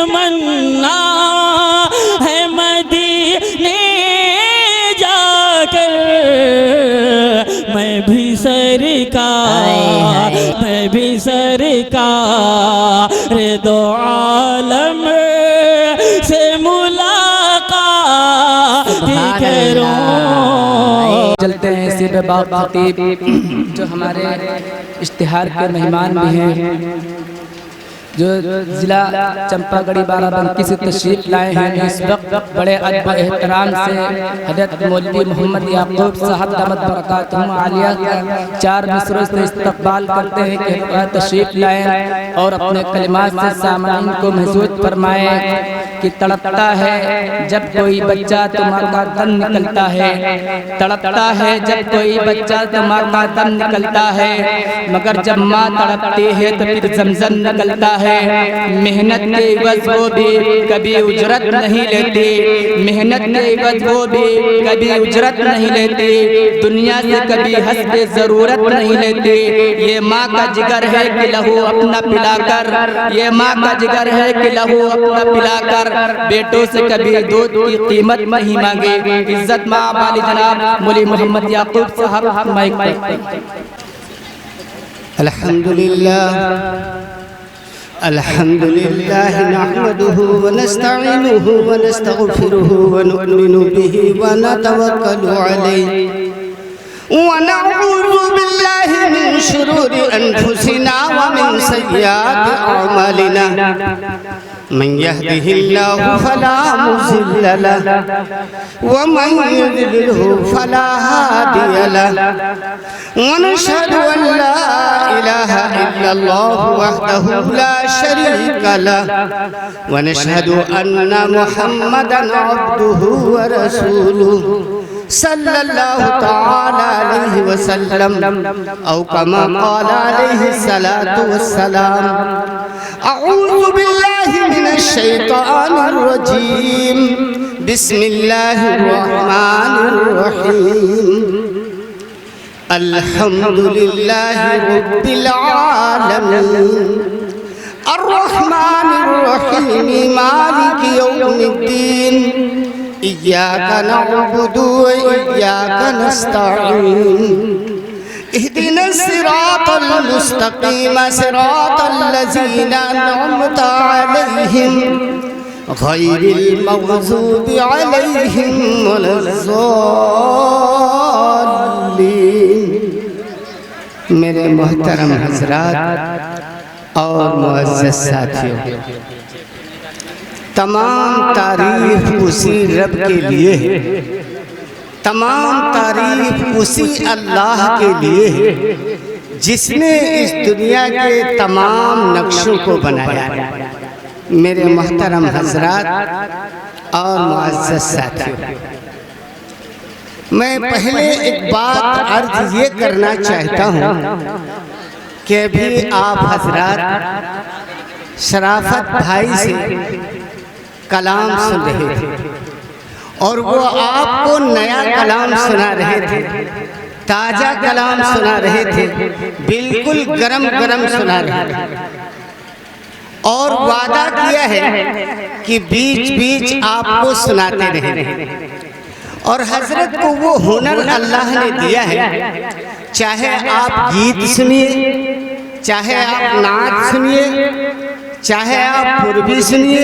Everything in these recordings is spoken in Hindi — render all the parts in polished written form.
तमन्ना है मदीने जाकर मैं भी सरकार दो आलम से मुलाकात करूं। चलते हैं इसी पे बाप खतीब जो हमारे इश्तिहार के मेहमान भी हैं, जो ज़िला चंपागढ़ी बाराबंकी से तशरीफ़ लाए हैं। इस वक्त बड़े अदब एहतराम से हज़रत मौलवी मोहम्मद याकूब साहब दामत बरकातुहुम आलिया का 4 मिसरों से इस्तकबाल करते हैं कि तशरीफ़ लाएं और अपने कलिमात से सामाइन को महसूस फरमाएं कि तड़पता है जब कोई बच्चा तो माँ का दम निकलता है, तड़पता है जब कोई बच्चा तो माँ का दम निकलता है, मगर जब माँ तड़पती है तो फिर ज़मज़म निकलता है। मेहनत के इवज़ वो भी कभी उजरत नहीं लेती, मेहनत के इवज़ वो भी कभी उजरत नहीं लेती, दुनिया से कभी हस्बे ज़रूरत नहीं लेती। ये माँ का जिगर है कि लहू अपना पिलाकर, ये माँ का जिगर है कि लहू अपना पिलाकर बेटों से कभी दूध की कीमत नहीं मांगे। इज्जत माँ वाली जनाब मौलवी मोहम्मद याकूब साहब माइक पर। अल्हम्दुलिल्लाह अल्हम्दुलिल्लाह नहमदुहु व नस्तईनुहु व नस्तगफिरुहु व नु'मिनु बिही व नतवक्कलु अलैहि व नऊज़ु बिल्लाहि मिन शुरूरि अनफुसिना व मिन सय्यिआति अअमालिना। मन यहदिहिल्लाहु फला मुज़िल्ल लहु व मन युज़लिलहु फला हादिय लहु व नशहदु अन ला इलाहा इल्लल्लाहु वहदहु ला शरीका लहु व नशहदु अन्ना मुहम्मदन अब्दुहु व रसूलुहु सल्लल्लाहु तआला अलैहि वसल्लम औ कमा क़ाला अलैहि सलातु वस्सलाम। अऊज़ु बिल्लाहि मिनश शैतानिर रजीम। बिस्मिल्लाहिर रहमानिर रहीम। अल्हम्दुलिल्लाहि रब्बिल आलमीन अर्रहमानिर रहीम मालिकि यौमिद्दीन। इय्याका नअबुदु व इय्याका नस्तईन। इहदिनस सिरातल मुस्तकीम सिरातल लज़ीना अनअमता अलैहिम गैरिल मग़ज़ूबि अलैहिम वलज़्ज़ालिन। मेरे मोहतरम हज़रात और मुअज़्ज़ज़ साथियों, तमाम तारीफ उसी रब के लिए है, तमाम तारीफ उसी अल्लाह के लिए है जिसने इस दुनिया के तमाम नक्शों को बनाया। मेरे मोहतरम हज़रात और मुअज़्ज़ज़ साथियों, मैं पहले एक बात अर्ज़ ये करना चाहता हूँ कि अभी आप हज़रात शराफत भाई से कलाम सुन रहे थे और वो आपको नया कलाम सुना रहे थे, ताज़ा कलाम सुना रहे थे, बिल्कुल गरम गरम सुना रहे थे और वादा किया है कि बीच बीच आपको सुनाते रहेंगे। और हजरत को वो हुनर अल्लाह ने दिया है, चाहे आप गीत सुनिए, चाहे आप नाच सुनिए, चाहे आप पूर्वी सुनिए,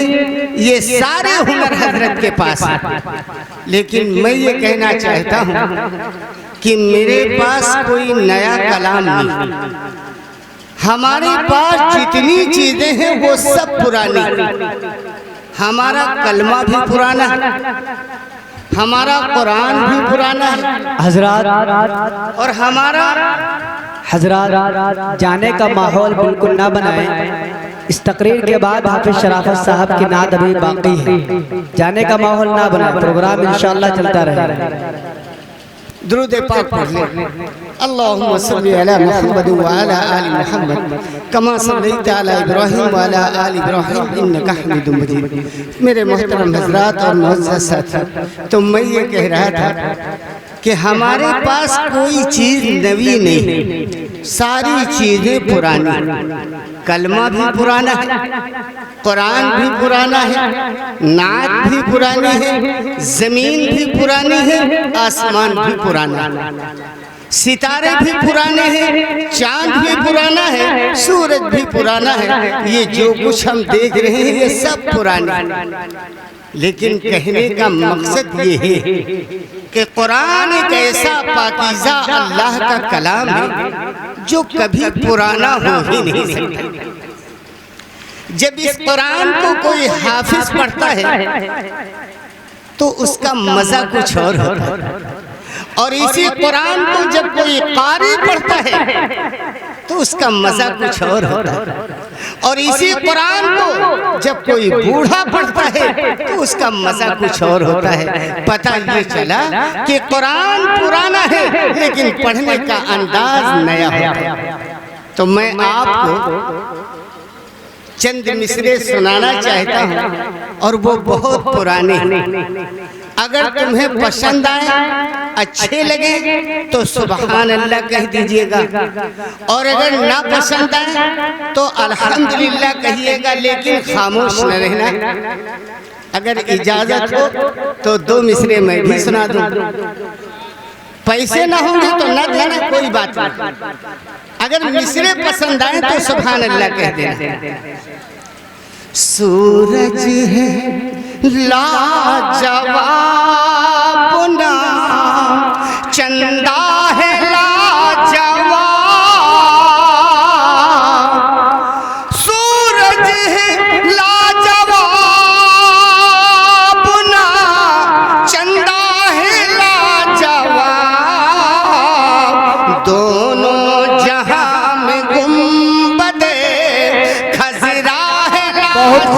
ये सारे हुनर हजरत के पास हैं। लेकिन मैं ये कहना चाहता हूँ कि मेरे पास कोई नया कलाम नहीं, हमारे पास जितनी चीजें हैं वो सब पुरानी। हमारा कलमा भी पुराना है, हमारा कुरान भी पुराना है हजरात, और हमारा हजरात जाने का माहौल बिल्कुल ना बनाएं। इस तकरीर के बाद हाफिज शराफत साहब की नात अभी बाकी है, जाने का माहौल ना बनाएं, प्रोग्राम इंशाअल्लाह चलता रहेगा। दुरूद पाक पढ़ ले। अल्लाहुम्मा सल्ली अला मुहम्मद व अला आलि मुहम्मद कमा सल्लैता अला इब्राहीम व अला आलि इब्राहीम इन्नका हमीदुम मजीद। मेरे मोहतरम हज़रात और मुअज़्ज़ज़ साथी, तो मैं ये कह रहा था कि हमारे पास कोई चीज़ नवी नहीं, सारी चीजें पुरानी, कलमा भी पुराना है, कुरान भी पुराना है, नात भी पुरानी है, जमीन भी पुरानी है, आसमान भी पुराना है, सितारे भी पुराने हैं, चांद भी पुराना है, सूरज भी पुराना है। ये जो कुछ हम देख रहे हैं ये सब पुराना है। लेकिन कहने का मकसद ये है कि कुरान एक ऐसा पाकीज़ा अल्लाह का कलाम है जो कभी पुराना हो ही नहीं सकता। जब इस कुरान को कोई हाफिज पढ़ता है तो उसका मजा कुछ और होता है, और इसी कुरान को जब कोई कारी पढ़ता है तो उसका मजा कुछ और होता है, और इसी कुरान को जब कोई बूढ़ा पढ़ता है तो उसका मजा कुछ और होता है। पता ये चला कि कुरान पुराना है लेकिन पढ़ने का अंदाज नया होता है। तो मैं आपको चंद मिसरे सुनाना चाहता हूँ और वो बहुत पुराने हैं। अगर तुम्हें पसंद आए, अच्छे लगे तो सुभान अल्लाह कह दीजिएगा, और अगर ना पसंद आए तो अल्हम्दुलिल्लाह कहिएगा, लेकिन खामोश न रहना। अगर इजाजत हो तो 2 मिसरे मैं भी सुना दूं। पैसे ना होंगे तो न देना, कोई बात नहीं। अगर मिसरे पसंद आए तो सुभान अल्लाह कह देना। सूरज है लाजवाब ना, चंदा है लाजवाब, सूरज है लाजवाब ना, चंदा है लाजवाब, दोनों जहां में गुंबदे खजरा है लाजवाब,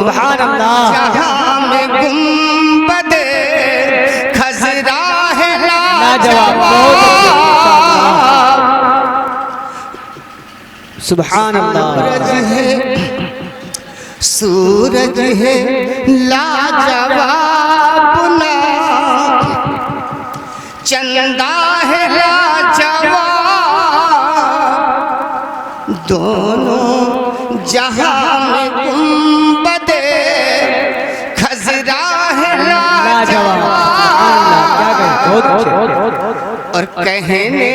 सुभान अल्लाह। जहां में गुंबदे खजरा है लाजवाब, सुभान अल्लाह। सूरज है लाजवाब ना, चंदा है लाजवाब, दोनों जहां में गुंबदे खजरा है लाजवाब। और कहने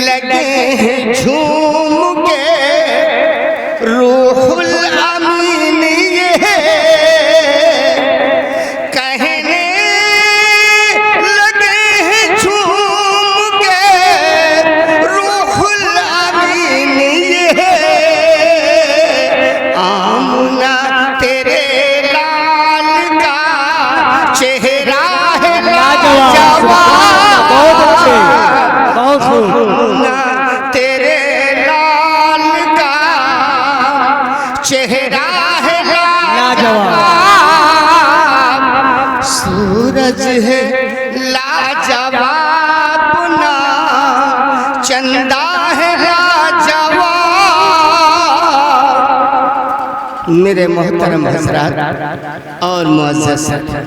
लगे हैं झूम के रूहुल अमीन ये, कहने लगे हैं झूम के रूहुल अमीन ये, आमना तेरे लाल का चेहरा है लाजवाब, आमना तेरे लाल का चेहरा है लाजवाब, सूरज है लाजवाब ना, चंदा है लाजवाब। मेरे मोहतरम हज़रात और मुअज़्ज़ज़ साथी,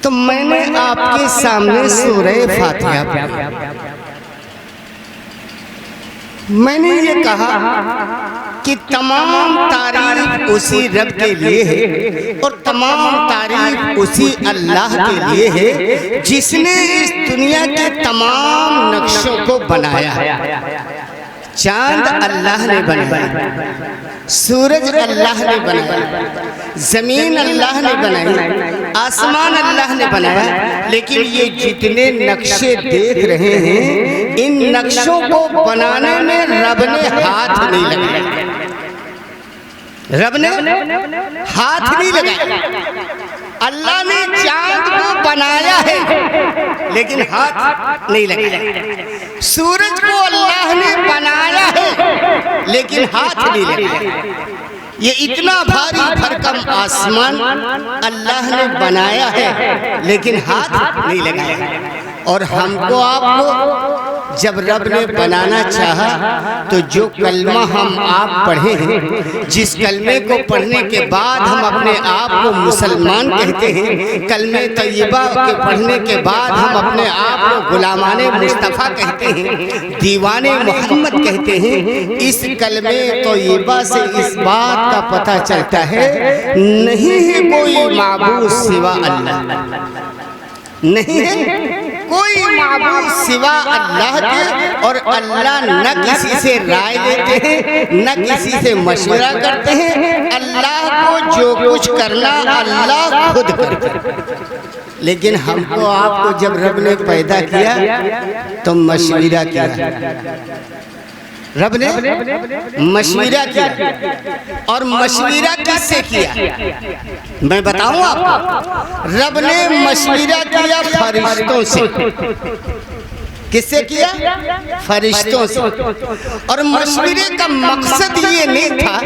तो मैंने आपके सामने सूरह फातिहा पढ़ी। मैंने ये कहा कि तमाम तारीफ उसी रब के लिए है और तमाम तारीफ उसी अल्लाह के लिए है जिसने इस दुनिया के तमाम नक्शों को बनाया। चांद अल्लाह ने बनाया, सूरज अल्लाह ने बनाया, जमीन अल्लाह ने बनाई, आसमान अल्लाह ने बनाया। लेकिन ये जितने नक्शे देख रहे हैं, इन नक्शों को बनाने में रब ने हाथ नहीं लगाया, रब ने हाथ नहीं लगाया। अल्लाह ने चांद को बनाया है लेकिन हाथ नहीं लगाया। सूरज को अल्लाह ने बनाया है लेकिन हाथ नहीं लगाया। ये इतना भारी भरकम आसमान अल्लाह ने बनाया है लेकिन हाथ नहीं लगाया। और हमको आपको जब रब ने बनाना चाहा तो जो कलमा हम आप पढ़े हैं, जिस कलमे को पढ़ने के बाद हम अपने आप को मुसलमान कहते हैं, कलमे तैयबा के पढ़ने के बाद हम अपने आप को गुलामाने मुस्तफ़ा कहते हैं, दीवाने मोहम्मद कहते हैं, इस कलमे तैयबा से इस बात का पता चलता है नहीं है कोई माबूद सिवा अल्लाह, नहीं है कोई माबूद सिवा अल्लाह के, और अल्लाह न किसी से राय लेते हैं न किसी से मशवरा करते हैं। अल्लाह को जो कुछ करना अल्लाह खुद करते हैं। लेकिन हमको आपको जब रब ने पैदा किया तो मशवरा किया, रब ने मशवरा किया, और मशवरा किससे किया मैं बताऊं आपको। रब ने मशवरा किया फरिश्तों से। किससे किया? फरिश्तों से। और मशवरे का मकसद ये नहीं था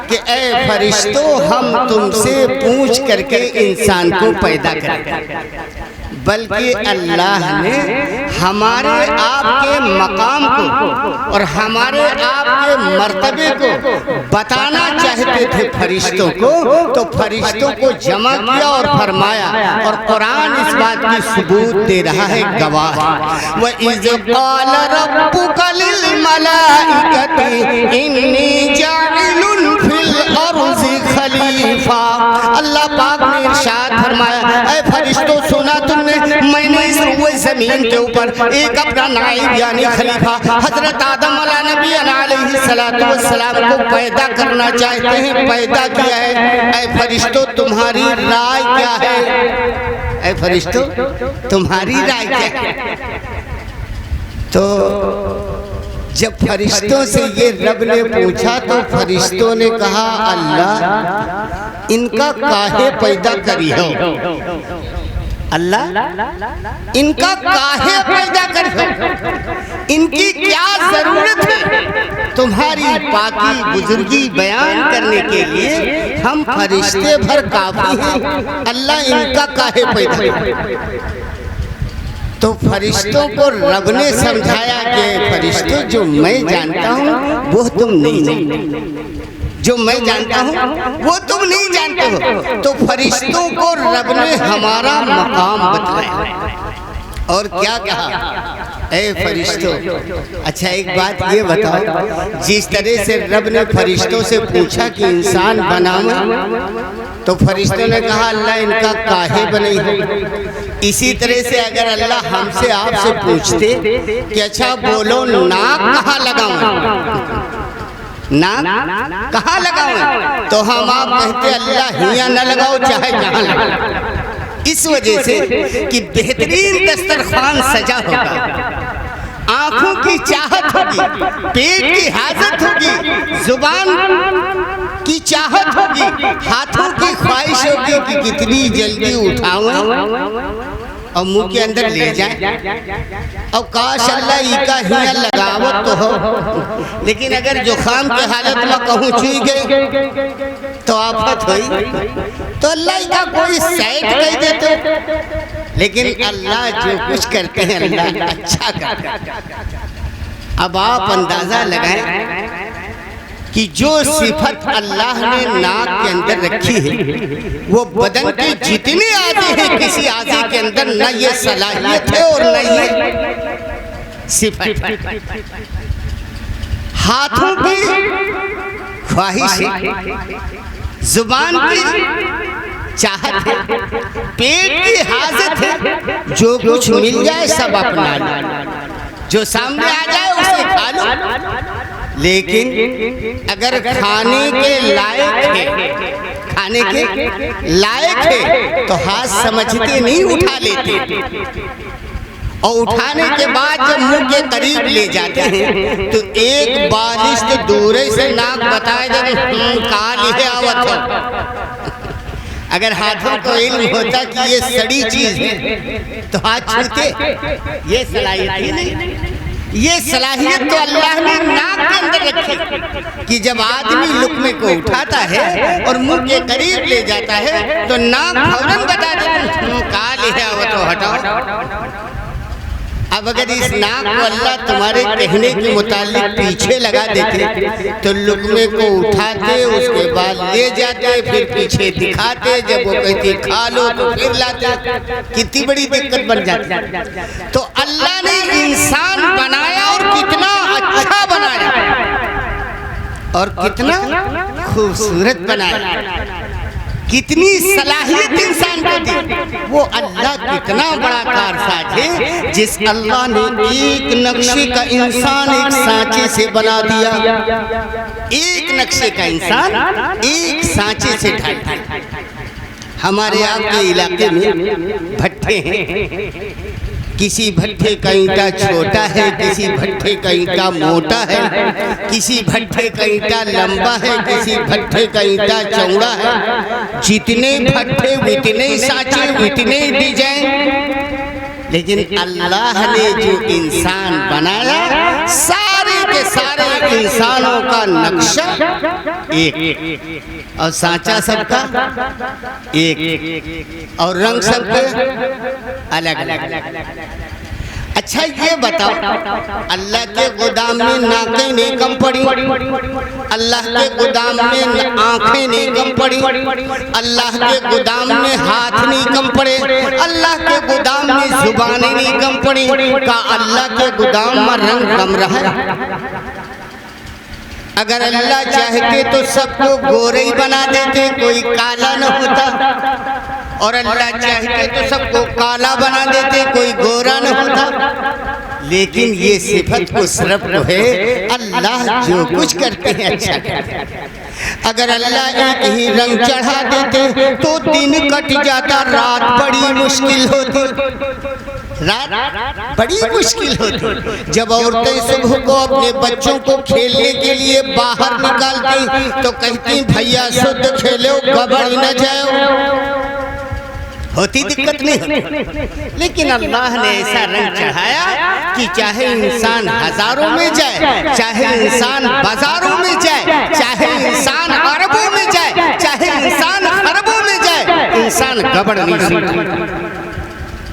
कि ऐ फरिश्तों हम तुमसे पूछ करके इंसान को पैदा करें, बल्कि अल्लाह ने हमारे आपके मकाम को और हमारे आपके मर्तबे को बताना चाहते थे फरिश्तों को, तो फरिश्तों को जमा किया और फरमाया, और कुरान इस बात की सबूत दे रहा है, गवाह। व इज़ क़ाल रब्बुका लिल मलाइकति इन्नी जाइलुन फिल अर्ज़ि खलीफा। अल्लाह पाक ने इरशाद फरमाया, ऐ फरिश्तों सुना तुमने, मैंने इस ज़मीन के ऊपर एक अपना नाइब यानी खलीफा हजरत आदम अलैहिस्सलातु वस्सलाम को पैदा करना चाहते हैं, पैदा किया है। ऐ फरिश्तों तुम्हारी राय क्या है? ऐ फरिश्तों तुम्हारी राय क्या है? तो जब फरिश्तों से ये रब ने पूछा तो फरिश्तों ने कहा, अल्लाह इनका काहे पैदा करी हो? अल्लाह इनका काहे पैदा कर हो? इनकी क्या जरूरत है? तुम्हारी पाकी बुजुर्गी बयान करने के लिए हम फरिश्ते भर काफी हैं, अल्लाह इनका काहे पैदा कर? तो फरिश्तों को रब ने समझाया कि फरिश्तों जो मैं जानता हूँ वो तुम नहीं जानते, जो मैं जानता हूँ वो तुम नहीं जानते हो। तो फरिश्तों को रब ने हमारा मकाम बतलाया और क्या कहा, ऐ फरिश्तों। अच्छा एक बात ये बताओ, जिस तरह से रब ने फरिश्तों से पूछा कि इंसान बनाओ, तो फरिश्तों ने कहा अल्लाह इनका काहे बने हो। इसी तरह से अगर अल्लाह हमसे आपसे पूछते कि अच्छा बोलो नाक कहाँ लगाऊं, नाक कहाँ लगाऊं, तो हम आप कहते अल्लाह हियां न लगाओ चाहे जहाँ लगाओ। इस वजह से कि बेहतरीन दस्तरखान सजा होगा, आंखों की चाहत होगी, पेट की हाजत होगी, जुबान की चाहत होगी, हाथों की ख्वाहिश होगी कि कितनी जल्दी उठाऊं और मुंह के अंदर ले जाए। और काश अल्लाह इका हिया लगावत तो हो, लेकिन अगर जुखाम की हालत में कहूँ छुई गई तो आफत हुई, तो अल्लाह इका कोई साइड कह देते। लेकिन अल्लाह जो कुछ करते हैं अल्लाह अच्छा करते हैं। अब आप अंदाजा लगाएं कि जो सिफत अल्लाह ने नाक के अंदर रखी है वो बदन के जितने आज़े हैं किसी आज़े के अंदर न ये सलाहियत है और न ये सिफत। हाथों की ख्वाहिश है, जुबान की चाहत है, पेट की हाजत है, जो कुछ मिल जाए सब अपना लो, जो सामने आ जाए उसे खा लो। लेकिन अगर खाने के लायक है, खाने के लायक है तो हाथ समझते नहीं उठा लेते, और उठाने के बाद जब मुंह के करीब ले जाते हैं तो एक बालिश तो दूर से नाक बताए जब कहा लिखे आवत हो। अगर हाथों को इल्म होता कि ये सड़ी चीज है तो हाथ छूते, ये सलाहियत ही नहीं। ये सलाहियत तो अल्लाह ने नाक के अंदर रखी कि जब आदमी लुक़्मे को उठाता है और मुंह के करीब ले जाता है तो नाक फौरन बता देता है कहा ले आओ तो हटाओ। अब अगर इस नाक को अल्लाह तुम्हारे कहने के मुतालिक पीछे लगा देते तो लुकमे को उठाते, उसके बाद ले जाते, फिर पीछे दिखाते, जब वो कहती खा लो तो फिर लाते। कितनी बड़ी दिक्कत बन जाती। तो अल्लाह ने इंसान बनाया और कितना अच्छा बनाया और कितना खूबसूरत बनाया, कितनी सलाहियत इंसान को दी। वो अल्लाह कितना बड़ा कारसाज है जिस अल्लाह ने एक नक्शे का इंसान एक सांचे से बना दिया। एक नक्शे का इंसान एक सांचे से ढाला। हमारे आपके इलाके में भट्ठे हैं, किसी भट्ठे का ईंटा छोटा है, किसी भट्ठे का ईंटा मोटा है, किसी भट्ठे का ईंटा लंबा है, किसी भट्ठे का ईंटा चौड़ा है। जितने भट्ठे उतने सांचे उतने डिजाइन। लेकिन अल्लाह ने जो इंसान बनाया, सारे के सारे इंसानों का नक्शा एक और सांचा सबका एक और रंग सबके अलग अलग। अच्छा ये बताओ, अल्लाह के गोदाम में नाकें नहीं कम पड़ी, अल्लाह के गोदाम में आंखें नहीं कम पड़ी, अल्लाह के गोदाम में हाथ नहीं कम पड़े, अल्लाह के गोदाम में जुबानें नहीं कम पड़ी। का अल्लाह के गोदाम में रंग कम रहा है? अगर अल्लाह चाहते तो सबको गोरे ही बना देते, कोई काला न होता। और अल्लाह चाहते तो सबको काला बना देते, कोई गोरा न होता। लेकिन ये सिफत को सिर्फ है, अल्लाह जो कुछ करते हैं अच्छा करते हैं। अगर अल्लाह एक ही रंग चढ़ा देते तो दिन कट जाता, रात बड़ी मुश्किल होती। रात बड़ी मुश्किल होती। जब औरतें सुबह को अपने बच्चों को खेलने के लिए बाहर निकालती तो कहती भैया शुद्ध खेलो, गबड़ न जाओ। होती दिक्कत नहीं। लेकिन अल्लाह ने ऐसा रंग चढ़ाया कि चाहे इंसान हजारों में जाए, चाहे इंसान बाजारों में जाए, चाहे इंसान अरबों में जाए, चाहे इंसान अरबों में जाए, इंसान गबड़ नहीं सकता।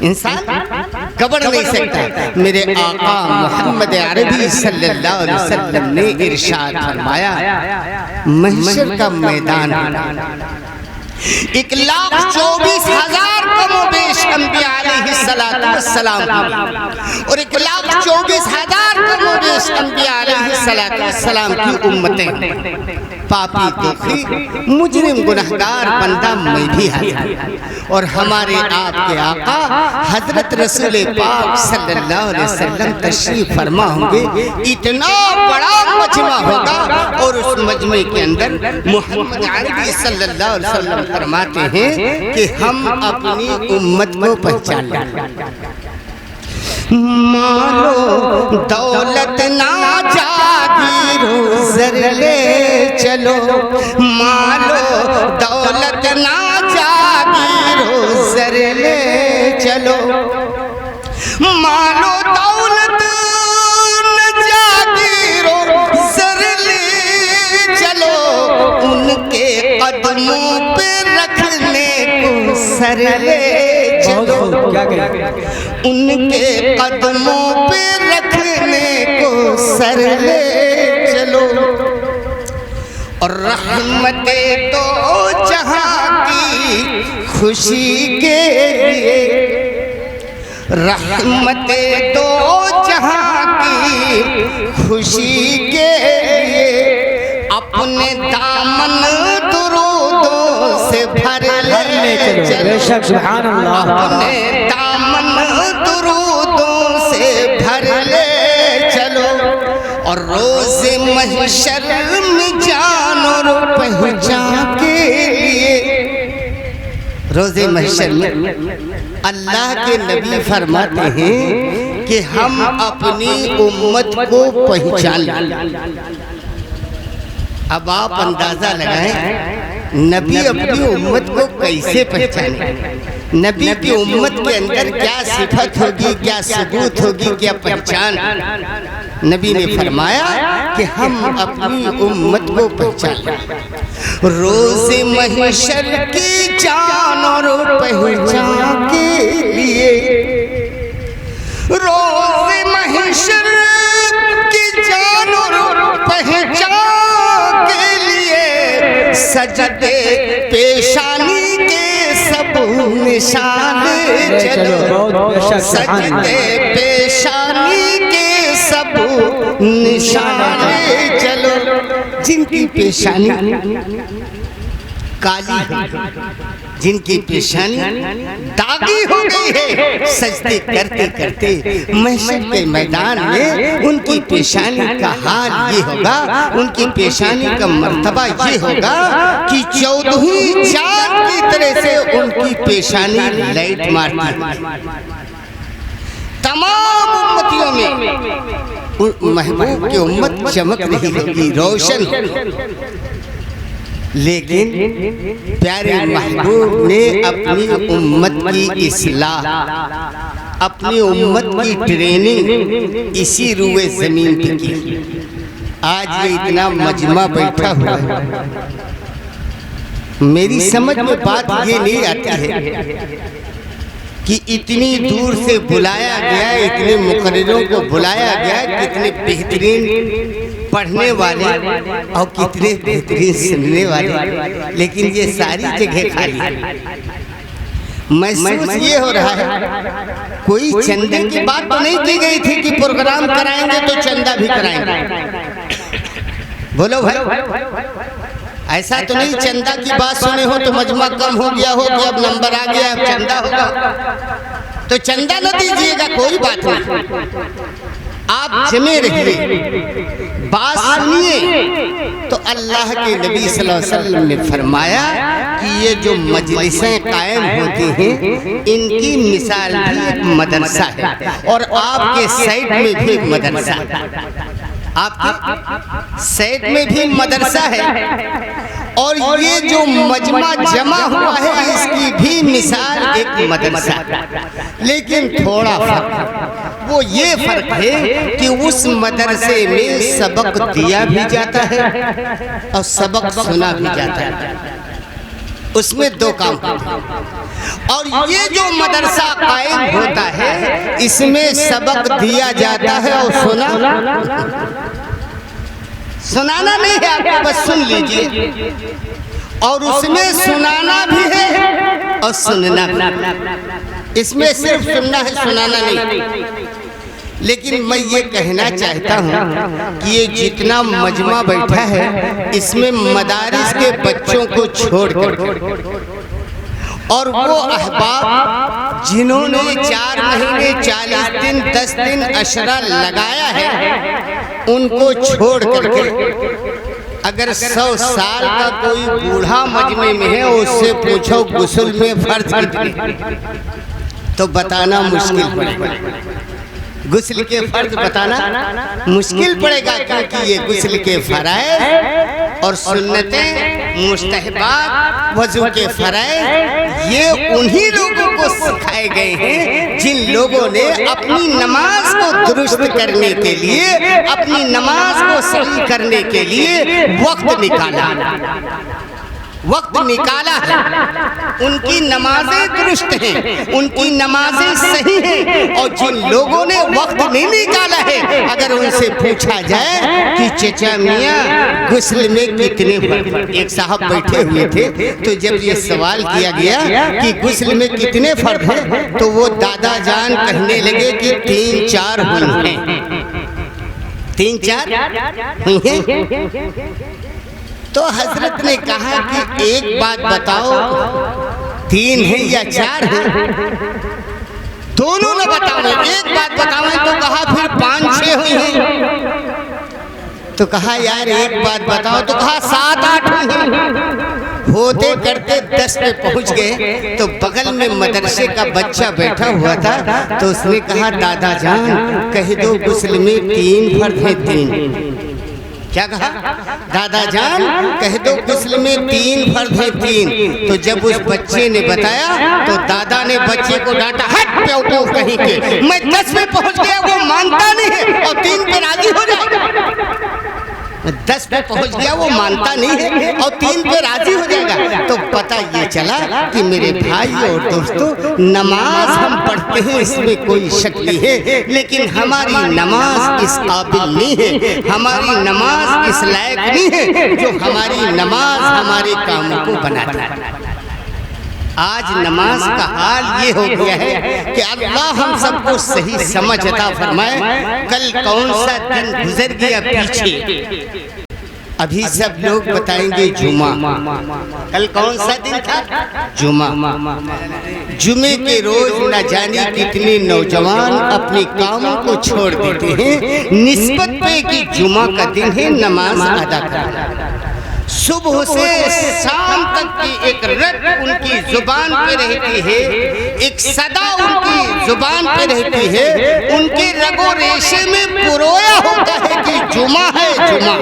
इंसान गबड़ नहीं सकता। मेरे आका मोहम्मद अरबी सल्लल्लाहु अलैहि वसल्लम ने इरशाद फरमाया, महशर का मैदान 1,24,000 कमोबेश अंबिया अलैहिस्सलातु वस्सलाम और 1,24,000 कमोबेश अंबिया अलैहिस्सलातु वस्सलाम की उम्मतें, पापी दुखी मुजरिम गुनहगार बंदा मैं भी हाजिर। और हमारे आपके आका हजरत रसूल पाक सल्लल्लाहु अलैहि वसल्लम तशरीफ फरमा होंगे। इतना बड़ा मजमा होगा और उस मजमे के अंदर मोहम्मद अरबी सल्लल्लाहु अलैहि वसल्लम फरमाते हैं कि हम अपनी उम्मत को पहचान लें। मालो दौलत ना जागीरो ज़र ले चलो, मालो दौलत ना जागीरो ज़र ले चलो, मालो दौलत न जागीरो ज़र ले चलो, उनके कदमों पे रखने को सर ले चलो, उनके कदमों पे रखने को सर ले चलो। और रहमतें तो जहां की खुशी के लिए, रहमतें तो जहां की खुशी के लिए अपने दामन दुरूदों से भर ले चलो। सुभान अल्लाह। अपने दामन दुरूदों से भर ले चलो। और रोज़े महशर में जान और पहचान के लिए, रोज़े महशर में अल्लाह के नबी फरमाते हैं कि हम अपनी उम्मत को पहचान लें। अब आप अंदाजा लगाएं नबी अपनी उम्मत को कैसे पहचाने। नबी की उम्मत के अंदर क्या सिफत होगी, क्या सबूत होगी, क्या पहचान। नबी ने फरमाया कि हम अपनी उम्मत को पहचान। रोज़े महशर की जान और पहचान के लिए, रोज़ सजदे पेशानी के सब निशान चलो, सजदे पेशानी के सब निशान चलो। जिनकी पेशानी काली है, जिनकी पेशानी दागी हो गई है, सजदे करते करते महशर के मैदान में उनकी पेशानी का हाल ये होगा, उनकी पेशानी का मर्तबा ये होगा कि 14वीं चाँद की तरह से उनकी पेशानी लाइट मारती। तमाम उम्मतियों में महबूब की उम्मत चमक रही होगी, रोशन। लेकिन प्यारे महबूब ने अपनी उम्मत की इस्लाह, अपनी उम्मत की ट्रेनिंग इसी रुए जमीन पे की। आज ये इतना मजमा बैठा हुआ है, मेरी समझ में बात ये नहीं आती है कि इतनी दूर से बुलाया गया, इतने मुकर्रिरों को बुलाया गया, कितने बेहतरीन पढ़ने वाले और कितने बेहतरीन सुनने वाले, लेकिन ये सारी जगह खाली है। महसूस ये हो रहा है कोई चंदे की बात तो नहीं की गई थी कि प्रोग्राम कराएंगे तो चंदा भी कराएंगे। बोलो भाई, ऐसा तो नहीं चंदा की बात सुने हो तो मजमा कम हो गया हो कि अब नंबर आ गया, अब चंदा होगा, तो चंदा न दीजिएगा, कोई बात नहीं, आप जमे रहिए, बात सुनिए। तो अल्लाह के नबी सल्लल्लाहु अलैहि वसल्लम ने फरमाया कि ये जो मजलिसें कायम होती हैं, इनकी मिसाल भी एक मदरसा है, और आपके साइड में भी मदरसा है, आपके सेट में भी मदरसा है, और ये जो मजमा जमा हुआ है इसकी भी मिसाल एक मदरसा है। लेकिन थोड़ा फर्क, वो ये फर्क है कि उस मदरसे में सबक दिया भी जाता है और सबक सुना भी जाता है, उसमें दो काम होते हैं। और ये जो मदरसा कायम होता है इसमें सबक दिया जाता है और सुनाना नहीं है, आपको बस सुन लीजिए, और उसमें सुनाना भी है और सुनना भी। इसमें सिर्फ सुनना है, सुनाना नहीं। लेकिन मैं ये कहना चाहता हूँ कि ये जितना मजमा बैठा है इसमें मदारिस के बच्चों को छोड़कर और वो अहबाब जिन्होंने 4 महीने 40 दिन 10 दिन अशरा लगाया है, उनको छोड़ करके अगर 100 साल का कोई बूढ़ा मजमे में है, उससे पूछो गुस्ल में फर्ज कितने, तो बताना मुश्किल पड़ेगा। गुस्ल के फर्ज बताना मुश्किल पड़ेगा, क्योंकि ये गुस्ल के फराइज और सुन्नतें मुस्तहबात वज़ू के फराइज ये उन्हीं लोगों को सिखाए गए हैं जिन लोगों ने अपनी नमाज को दुरुस्त करने के लिए, अपनी नमाज को सही करने के लिए वक्त निकाला है। उनकी नमाजें दुरुस्त हैं, उनकी नमाजें सही हैं। और जिन लोगों ने वक्त नहीं निकाला है, अगर उनसे पूछा जाए कि चचा मियाँ गुस्ल में कितने फर्ज, एक साहब बैठे हुए थे, तो जब ये सवाल किया गया कि गुस्ल में कितने फर्ज हैं, तो वो दादा जान कहने लगे कि 3-4 हुई हैं, 3-4 हुई हैं। तो हजरत ने कहा कि एक बात बताओ, 3 है या 4 है? दोनों ने बताओ, एक बात बताओ। तो कहा फिर 5-6 हुई हैं। तो कहा यार एक बात बताओ, तो कहा 7-8 हुई हैं। होते करते 10 पे पहुंच गए तो बगल में मदरसे का बच्चा बैठा हुआ था, तो उसने कहा दादा जान कह दो गुस्ल में 3 फर्ज हैं। 3 क्या कहा? दादा जान कह दो गुस्ल में 3 फर्ज है 3। तो जब उस बच्चे ने बताया तो दादा ने बच्चे को डांटा, हट बेवकूफ कहीं के, मैं 10 पे पहुंच गया, वो मानता नहीं है और 3 पे राजी हो जाएगा। 10 पे पहुंच गया, वो मानता नहीं है और 3 पे राजी हो जाएगा। तो पता ये चला कि मेरे भाई और दोस्तों, नमाज हम पढ़ते हैं इसमें कोई शक नहीं है, लेकिन हमारी नमाज इस काबिल नहीं है, हमारी नमाज इस लायक नहीं है जो हमारी नमाज हमारे कामों को बनाता है। आज नमाज का हाल ये हो गया है कि अल्लाह हम सबको सही समझ अता फरमाए। कल कौन सा दिन गुजर गया पीछे, अभी सब लोग बताएंगे जुमा। कल कौन सा दिन था? जुमा। जुमे के रोज न जाने कितने नौजवान अपने कामों को छोड़ देते हैं निस्बत पे कि जुमा का दिन है, नमाज अदा करना। सुबह से शाम तक की एक रट उनकी जुबान पे रहती है, एक सदा उनकी जुबान पे रहती है, उनके रगो रेशे में पुरोया होता है कि जुमा है जुमा।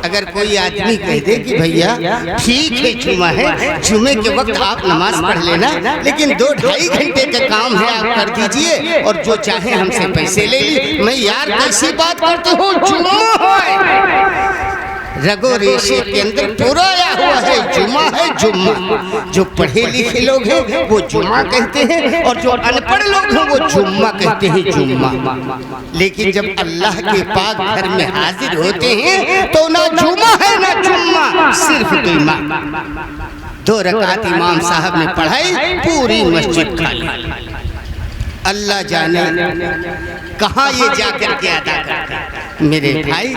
अगर कोई आदमी कह दे कि भैया ठीक है जुमा है, जुमे के वक्त आप नमाज पढ़ लेना, लेकिन 2-2.5 घंटे का काम है आप कर दीजिए और जो चाहे हमसे पैसे ले ली, मैं यार कैसी बात करते हो, जुमा है। रगो रेशे के अंदर पुराया हुआ है जुमा है जुम्मा। जो पढ़े लिखे लोग हैं वो जुमा कहते हैं और जो अनपढ़ लोग हैं वो जुम्मा कहते हैं, जुम्मा। लेकिन जब अल्लाह के पाक घर में हाजिर होते हैं तो ना जुमा है ना जुम्मा, सिर्फ जुम्मा। 2 रकात इमाम साहब ने पढ़ाई, पूरी मस्जिद खाली। अल्लाह जाने कहाँ ये जाकर के अदा करते हैं। मेरे भाई,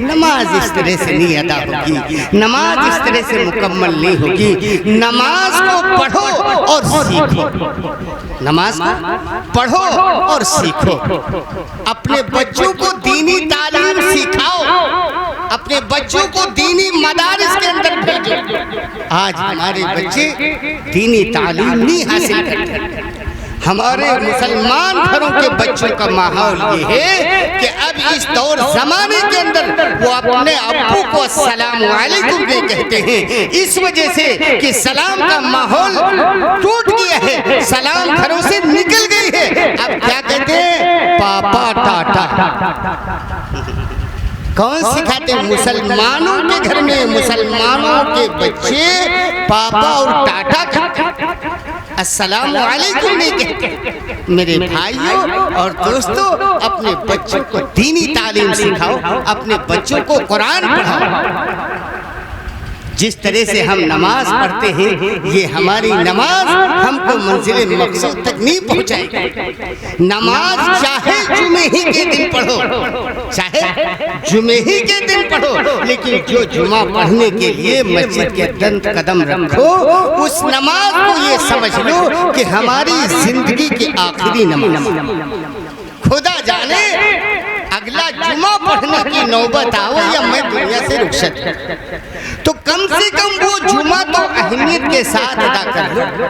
नमाज इस तरह से नहीं अदा होगी, नमाज इस तरह से मुकम्मल नहीं होगी। नमाज को पढ़ो और सीखो, नमाज को पढ़ो और सीखो। अपने बच्चों को दीनी तालीम सिखाओ, अपने बच्चों को दीनी मदारिस के अंदर भेजो। आज हमारे बच्चे दीनी तालीम नहीं हासिल करते। हमारे मुसलमान घरों के बच्चों का माहौल ये है कि अब इस दौर जमाने के अंदर वो अपने अब्बू को अस्सलाम वालेकुम नहीं कहते हैं, इस वजह से कि सलाम का माहौल टूट गया है, सलाम घरों से निकल गई है। अब क्या कहते हैं? पापा टाटा। कौन सिखाते? मुसलमानों के घर में मुसलमानों के बच्चे पापा और टाटा अस्सलाम वालेकुम नहीं कहते। मेरे भाइयों और दोस्तों, अपने बच्चों को दीनी तालीम सिखाओ, अपने बच्चों को कुरान पढ़ाओ। जिस तरह से हम नमाज पढ़ते हैं, ये हमारी नमाज हमको मंजिल मकसूद तक नहीं पहुंचाएगी। नमाज चाहे जुमे ही के दिन पढ़ो, चाहे जुमे ही के दिन पढ़ो, लेकिन जो जुमा पढ़ने के लिए मस्जिद के दंत कदम रखो, उस नमाज को ये समझ लो कि हमारी जिंदगी की आखिरी नमाज। खुदा जाने अगला जुमा पढ़ने की नौबत आओ या मैं दुनिया से रुखसत, तो कम से कम वो जुमा तो अहमियत के साथ अदा कर लो।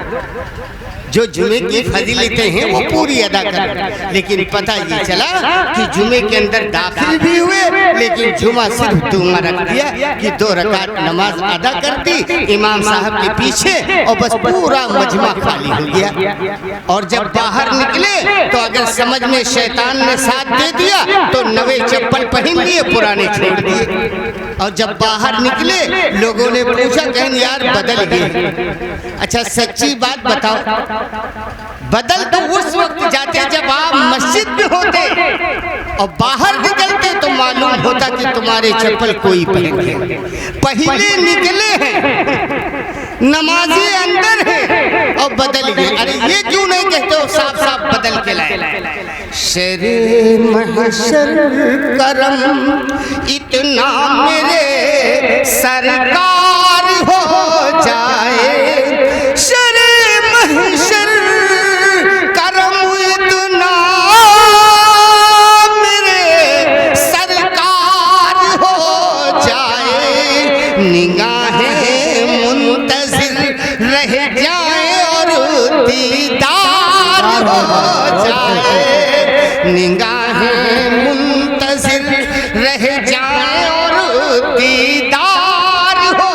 जो जुमे की फजीलतें हैं वो पूरी अदा कर। लेकिन पता ये चला कि जुमे के अंदर दाखिल भी हुए, लेकिन जुमा सिर्फ दुआ रख दिया कि 2 रकात नमाज अदा कर दी इमाम साहब के पीछे और बस पूरा मजमा खाली हो गया। और जब बाहर निकले तो अगर समझ में शैतान ने साथ दे दिया तो नवे चप्पल पहन लिए, पुराने छोड़ दिए। और जब बाहर निकले लोगों ने पूछा, कहें यार बदल गए। अच्छा सच्ची बात बताओ, बदल तो उस वक्त जाते जब आप मस्जिद में होते और बाहर निकलते तो मालूम होता कि तुम्हारे चप्पल कोई पहन है। पहले निकले हैं, नमाजी अंदर है और बदल गए। अरे ये क्यों नहीं कहते हो साफ साफ बदल के लाए? शेरे महशर करम इतना मेरे सरकार हो जाए, शेरे महशर करम इतना मेरे सरकार हो जाए, निगाहें मुंतजिर रह जाए और दीदार हो जाए, निगाहें मुंतजिर रह जाए और दीदार हो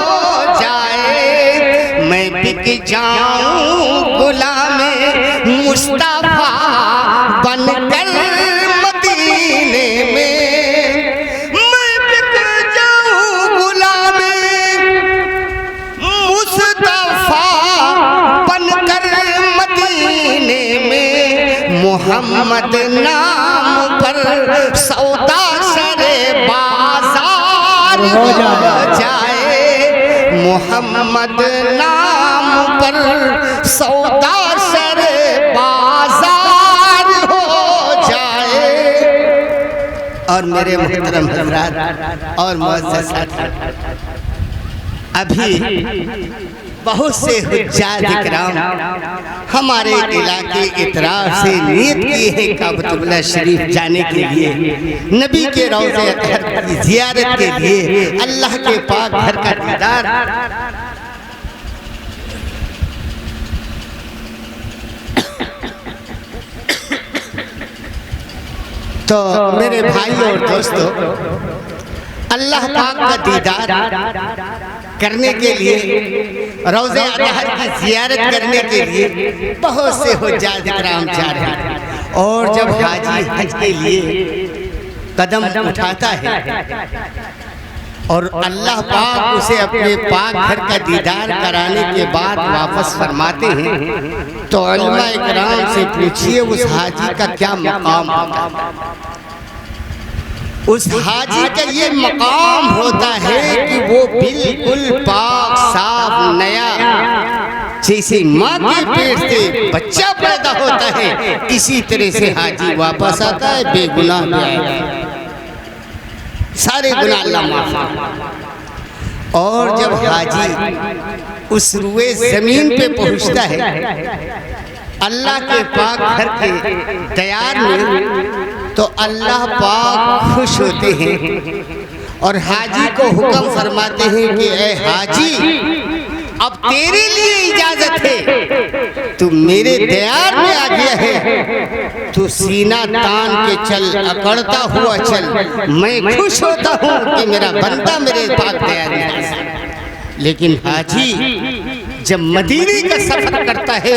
जाए। मैं बिक जाऊं गुलामे मुस्तफा बनकर मदीने में, मैं बिक जाऊं गुलामे मुस्तफा मोहम्मद नाम पर सौदा सरे बाजार हो जाए, मोहम्मद नाम पर सौदा सरे बाजार हो जाए। और मेरे मुहतरम हज़रात और मुअज़्ज़ज़ साथी, अभी बहुत से हुज्जाज इकराम हमारे इलाके इतराफ़ से नियत किए हैं काबतुल्लाह शरीफ जाने के लिए, नबी के रौज़े अतहर की ज़ियारत के लिए, अल्लाह के पाक घर का दीदार। तो मेरे भाई और दोस्तों, अल्लाह पाक का दीदार करने के लिए, रौज़े अतहर की ज़ियारत करने के लिए बहुत से हुज्जाज इकराम जा रहे हैं। और जब हाजी हज के लिए कदम उठाता है और अल्लाह पाक उसे अपने पाक घर का दीदार कराने के बाद वापस फरमाते हैं, तो उलमा इकराम से पूछिए उस हाजी का क्या मकाम होता है। उस हाजी का ये मकाम होता है कि वो बिल्कुल पाक साफ नया, जैसे माँ के पेट से बच्चा पैदा होता है इसी तरह से हाजी वापस आता है बेगुनाह में, सारे गुनाह अल्लाह माफ। और जब हाजी उस रुए जमीन पे पहुंचता है अल्लाह के पाक घर के दयार में, तो अल्लाह पाक खुश होते हैं और हाजी को हुक्म फरमाते हैं कि ए हाजी, अब तेरे लिए इजाजत है, तू मेरे दयार में आ गया है, तू सीना तान के चल, अकड़ता हुआ चल, मैं खुश होता हूँ कि मेरा बंदा मेरे पाक दयार में है। लेकिन हाजी जब मदीने का सफर करता है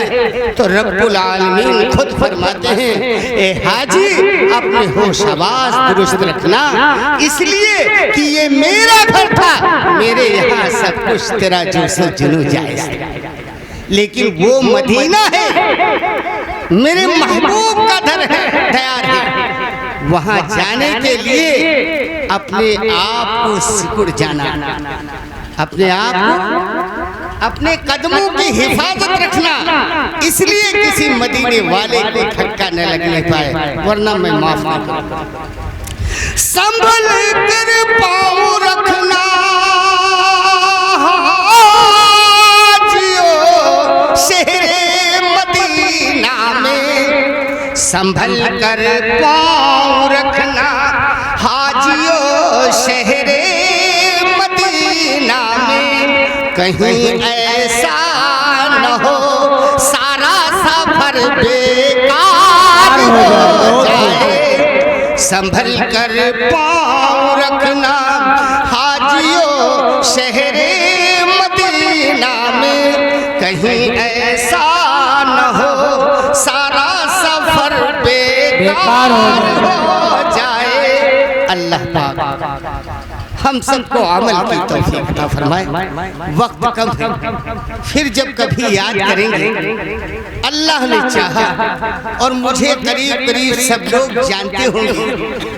तो रब्बुल आलमीन खुद फरमाते हैं, ए हाजी अपने होश हवास दुरुस्त रखना, इसलिए कि ये मेरा घर था, मेरे यहाँ सब कुछ तेरा जोशो जुनू जायज़ है, लेकिन वो मदीना है, मेरे महबूब का घर है, दयार है, वहाँ जाने के लिए अपने आप को सिकुड़ जाना, अपने आप को, अपने कदमों की हिफाजत रखना, इसलिए किसी मदीने वाले को धक्का न लगने पाए, वरना मैं माफ न करूं। संभल कर पाँव रखना जियो शहरे मदीना में, संभल कर पाँव रखना हाजियो शहरे मदीना में, कहीं ऐसा न हो सारा सफर बेकार हो जाए, संभल कर पाँव रखना हाजियो शहरे मदीना में, कहीं ऐसा न हो सारा सफर बेकार हो जाए। अल्लाह पाक हम सबको अमल की तौफीक अता फरमाए। वक्त कम है, फिर जब कभी याद करेंगे, अल्लाह ने चाहा, और मुझे करीब करीब सब लोग जानते होंगे,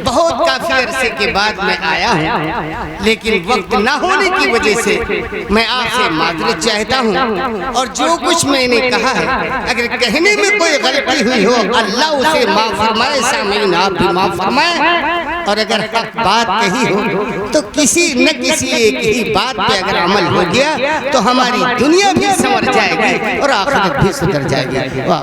बहुत काफी अरसे के बाद मैं आया हूँ, लेकिन वक्त ना होने की वजह से मैं आपसे माजरत चाहता हूँ, और जो कुछ मैंने कहा है अगर कहने में कोई गलती हुई हो अल्लाह उसे माफ फरमाए, सामीन आप भी माफ फरमाए, और अगर हक बात कही हो तो किसी न किसी एक ही बात पे अगर अमल हो गया तो हमारी दुनिया भी संवर जाएगी और आखिरत भी सुधर जाएगी। वाह।